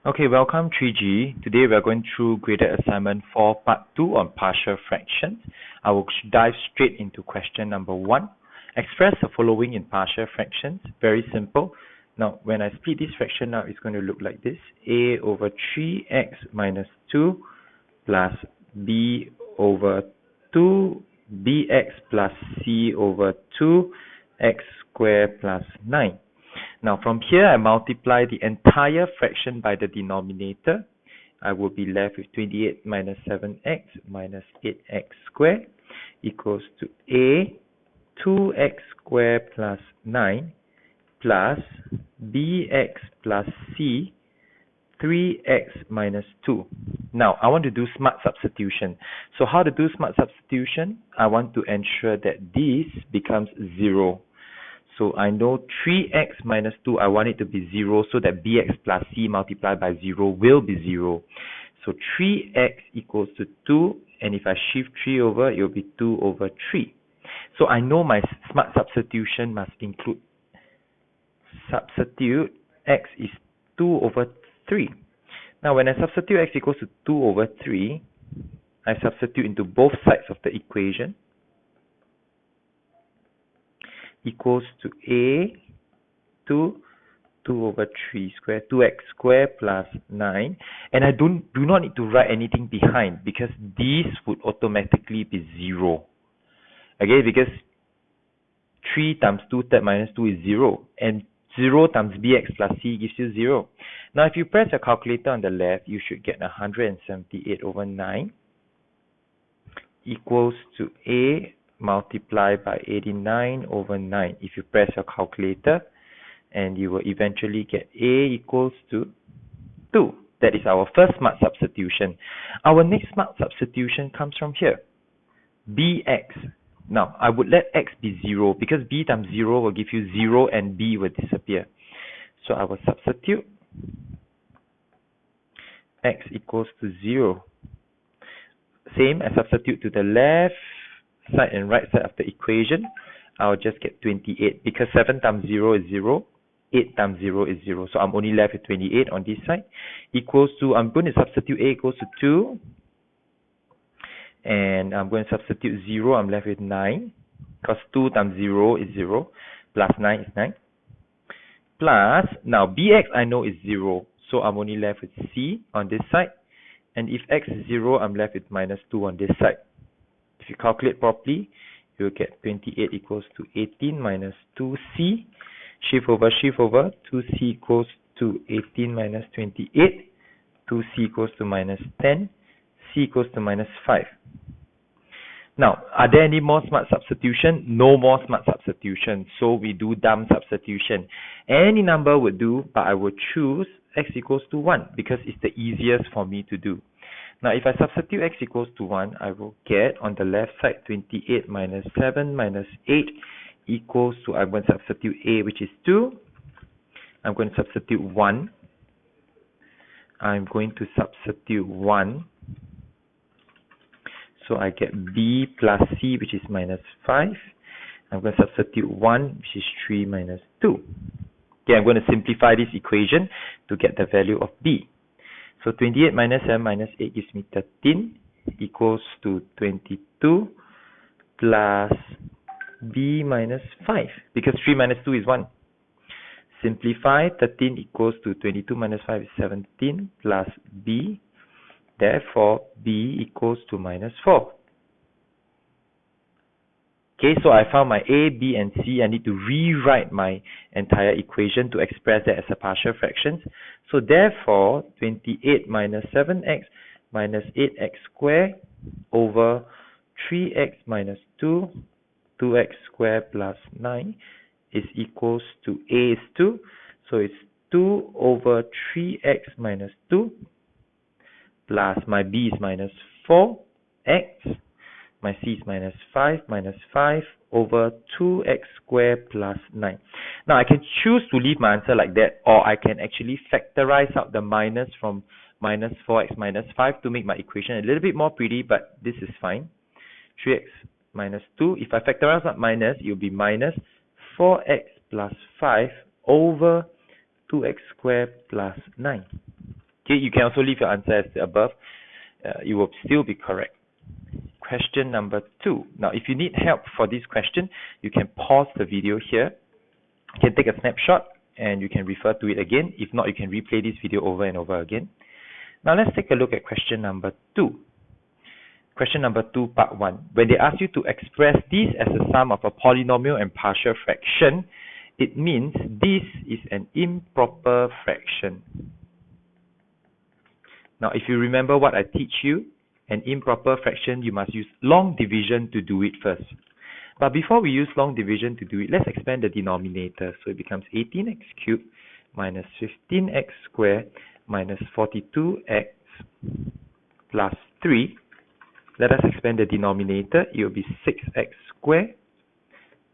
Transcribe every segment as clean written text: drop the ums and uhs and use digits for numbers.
Okay, welcome 3G. Today we are going through graded assignment 4 part 2 on partial fractions. I will dive straight into question number 1. Express the following in partial fractions. Very simple. Now, when I split this fraction out, it's going to look like this. A over 3x minus 2 plus b over 2bx plus c over 2x squared plus 9. Now from here, I multiply the entire fraction by the denominator. I will be left with 28 minus 7x minus 8x squared equals to a 2x squared plus 9 plus bx plus c 3x minus 2. Now, I want to do smart substitution. So how to do smart substitution? I want to ensure that this becomes 0. So I know 3x minus 2, I want it to be 0 so that bx plus c multiplied by 0 will be 0. So 3x equals to 2, and if I shift 3 over, it will be 2 over 3. So I know my smart substitution must include substitute x is 2 over 3. Now when I substitute x equals to 2 over 3, I substitute into both sides of the equation. Equals to a 2 over 3 squared, 2x squared plus 9. And I do not need to write anything behind because this would automatically be 0. Okay, because 3 times 2 third minus 2 is 0. And 0 times bx plus c gives you 0. Now if you press your calculator on the left, you should get 178 over 9 equals to a multiplied by 89 over 9 if you press your calculator, and you will eventually get a equals to 2. That is our first smart substitution. Our next smart substitution comes from here, bx. Now I would let x be 0 because b times 0 will give you 0 and b will disappear. So I will substitute x equals to 0. Same, I substitute to the left side and right side of the equation. I'll just get 28 because 7 times 0 is 0, 8 times 0 is 0. So I'm only left with 28 on this side. Equals to, I'm going to substitute a equals to 2. And I'm going to substitute 0, I'm left with 9. Because 2 times 0 is 0. Plus 9 is 9. Plus, now bx I know is 0. So I'm only left with c on this side. And if x is 0, I'm left with minus 2 on this side. If you calculate properly, you'll get 28 equals to 18 minus 2c. Shift over, 2c equals to 18 minus 28. 2c equals to minus 10. C equals to minus 5. Now, are there any more smart substitution? No more smart substitution. So we do dumb substitution. Any number would do, but I would choose x equals to 1 because it's the easiest for me to do. Now, if I substitute x equals to 1, I will get on the left side 28 minus 7 minus 8 equals to, I'm going to substitute a, which is 2. I'm going to substitute 1. I'm going to substitute 1. So I get b plus c, which is minus 5. I'm going to substitute 1, which is 3 minus 2. Okay, I'm going to simplify this equation to get the value of b. So 28 minus 7 minus 8 gives me 13 equals to 22 plus b minus 5 because 3 minus 2 is 1. Simplify, 13 equals to 22 minus 5 is 17 plus b. Therefore, b equals to minus 4. Okay, so I found my a, b, and c. I need to rewrite my entire equation to express that as a partial fractions. So therefore, 28 minus 7x minus 8x squared over 3x minus 2, 2x squared plus 9 is equals to a is 2. So it's 2 over 3x minus 2 plus my b is minus 4x. My c is minus 5 over 2x squared plus 9. Now I can choose to leave my answer like that, or I can actually factorize out the minus from minus 4x minus 5 to make my equation a little bit more pretty, but this is fine. 3x minus 2. If I factorize out minus, it will be minus 4x plus 5 over 2x squared plus 9. Okay, you can also leave your answer as the above. It will still be correct. Question number 2. Now, if you need help for this question, you can pause the video here. You can take a snapshot and you can refer to it again. If not, you can replay this video over and over again. Now, let's take a look at question number 2. Question number 2, part 1. When they ask you to express this as a sum of a polynomial and partial fraction, it means this is an improper fraction. Now, if you remember what I teach you, an improper fraction, you must use long division to do it first. But before we use long division to do it, let's expand the denominator. So it becomes 18x cubed minus 15x squared minus 42x plus 3. Let us expand the denominator. It will be 6x squared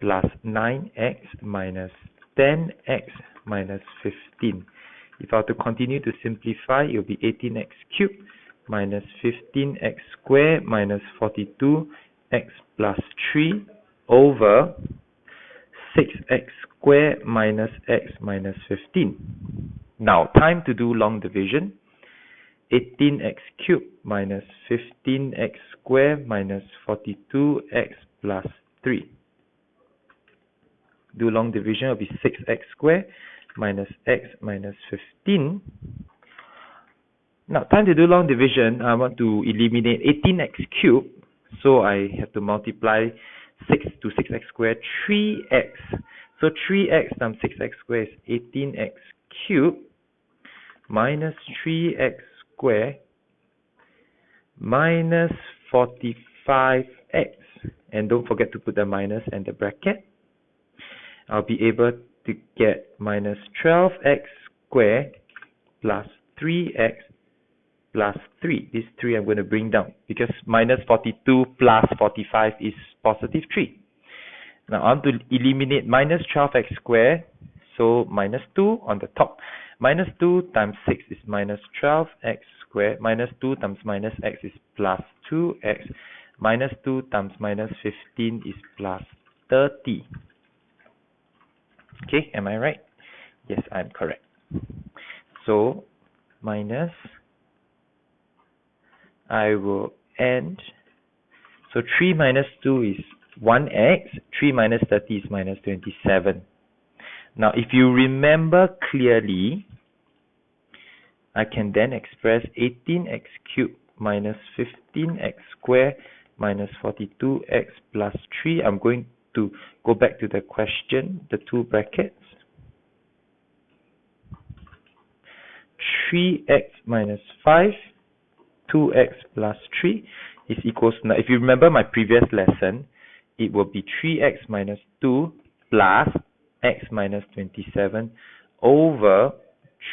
plus 9x minus 10x minus 15. If I were to continue to simplify, it will be 18x cubed minus 15x squared minus 42x plus 3 over 6x squared minus x minus 15. Now, time to do long division. 18x cubed minus 15x squared minus 42x plus 3. Do long division will be 6x squared minus x minus 15. Now, time to do long division, I want to eliminate 18x cubed. So I have to multiply 6 to 6x squared, 3x. So 3x times 6x squared is 18x cubed minus 3x squared minus 45x. And don't forget to put the minus and the bracket. I'll be able to get minus 12x squared plus 3x plus 3. This 3 I'm going to bring down because minus 42 plus 45 is positive 3. Now I want to eliminate minus 12x squared. So minus 2 on the top. Minus 2 times 6 is minus 12x squared. Minus 2 times minus x is plus 2x. Minus 2 times minus 15 is plus 30. Okay, am I right? Yes, I'm correct. So minus, I will end. So 3 minus 2 is 1x. 3 minus 30 is minus 27. Now, if you remember clearly, I can then express 18x cubed minus 15x squared minus 42x plus 3. I'm going to go back to the question, the two brackets. 3x minus 5, 2x plus 3 is equals to, now if you remember my previous lesson, it will be 3x minus 2 plus x minus 27 over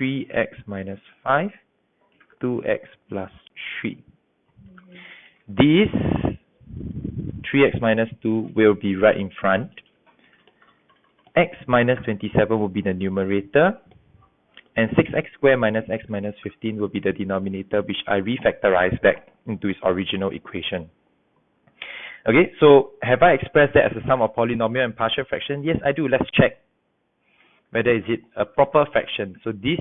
3x minus 5, 2x plus 3. This 3x minus 2 will be right in front. X minus 27 will be the numerator. And 6x squared minus x minus 15 will be the denominator, which I refactorize back into its original equation. Okay, so have I expressed that as a sum of polynomial and partial fraction? Yes, I do. Let's check whether is it a proper fraction. So this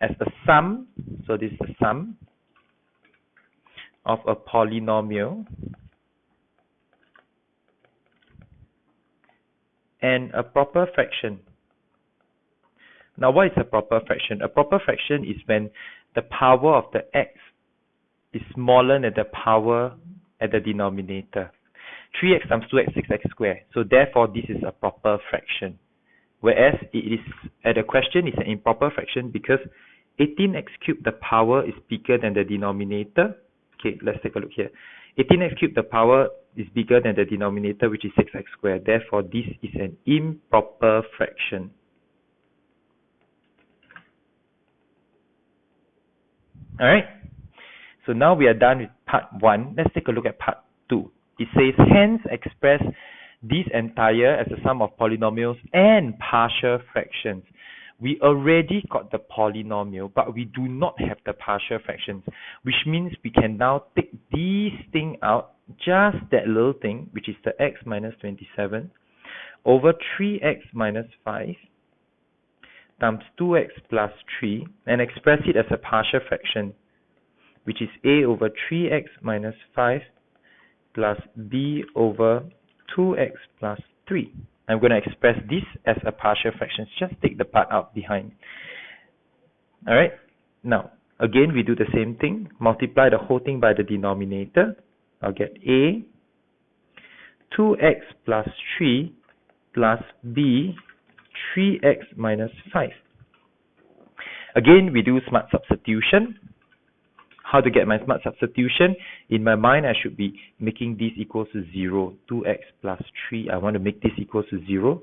as a sum, so this is the sum of a polynomial and a proper fraction. Now, what is a proper fraction? A proper fraction is when the power of the x is smaller than the power at the denominator. 3x times 2x, 6x squared. So therefore, this is a proper fraction. Whereas it is at the question is an improper fraction because 18x cubed, the power is bigger than the denominator. Okay, let's take a look here. 18x cubed, the power is bigger than the denominator, which is 6x squared. Therefore, this is an improper fraction. Alright, so now we are done with part 1. Let's take a look at part 2. It says, hence express this entire as a sum of polynomials and partial fractions. We already got the polynomial, but we do not have the partial fractions, which means we can now take this thing out, just that little thing, which is the x minus 27, over 3x minus 5, times 2x plus 3 and express it as a partial fraction, which is a over 3x minus 5 plus b over 2x plus 3. I'm going to express this as a partial fraction. Just take the part out behind. Alright, now again we do the same thing. Multiply the whole thing by the denominator. I'll get a 2x plus 3 plus b 3x minus 5. Again, we do smart substitution. How to get my smart substitution? In my mind, I should be making this equals to 0. 2x plus 3. I want to make this equals to 0.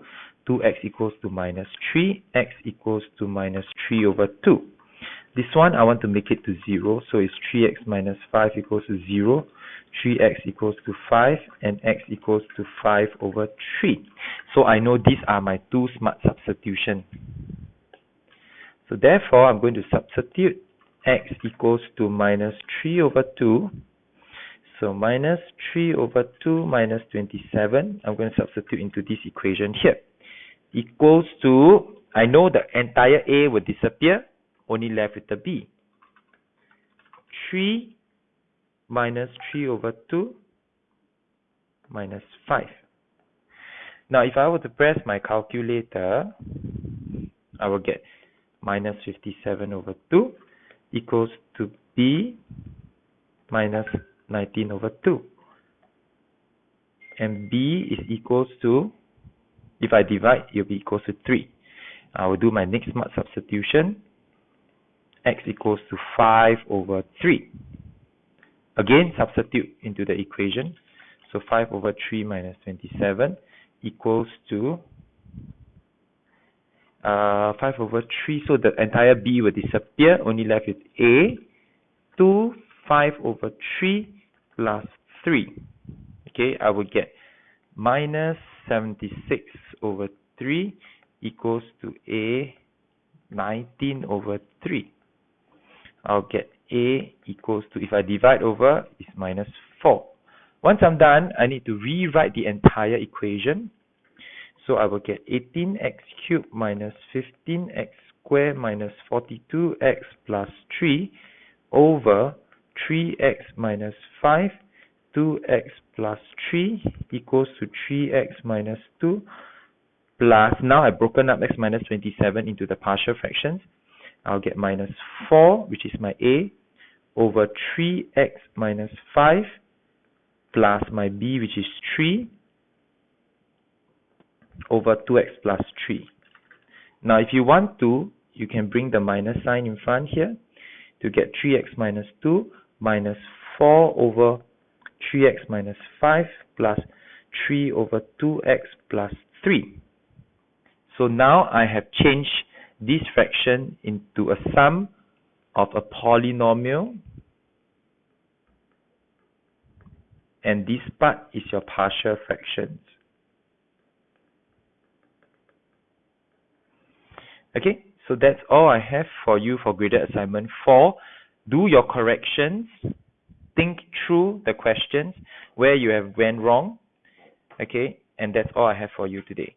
2x equals to minus 3. X equals to minus 3 over 2. This one, I want to make it to 0. So it's 3x minus 5 equals to 0. 3x equals to 5. And x equals to 5 over 3. So I know these are my two smart substitutions. So therefore, I'm going to substitute x equals to minus 3 over 2. So minus 3 over 2 minus 27. I'm going to substitute into this equation here. Equals to, I know the entire a will disappear, only left with the b. 3 minus 3 over 2 minus 5. Now if I were to press my calculator, I will get minus 57 over 2 equals to b minus 19 over 2. And b is equals to, if I divide, it will be equals to 3. I will do my next smart substitution. X equals to 5 over 3. Again, substitute into the equation. So 5 over 3 minus 27 equals to 5 over 3. So the entire b will disappear, only left with a. 2, 5 over 3 plus 3. Okay, I will get minus 76 over 3 equals to a 19 over 3. I'll get a equals to, if I divide over, is minus 4. Once I'm done, I need to rewrite the entire equation. So I will get 18x cubed minus 15x squared minus 42x plus 3 over 3x minus 5, 2x plus 3 equals to 3x minus 2 plus, now I've broken up x minus 27 into the partial fractions. I'll get minus 4, which is my a, over 3x minus 5 plus my b, which is 3, over 2x plus 3. Now if you want to, you can bring the minus sign in front here to get 3x minus 2 minus 4 over 3x minus 5 plus 3 over 2x plus 3. So now I have changed this fraction into a sum of a polynomial, and this part is your partial fractions. Okay, so that's all I have for you for graded assignment 4. Do your corrections. Think through the questions where you have went wrong. Okay, and that's all I have for you today.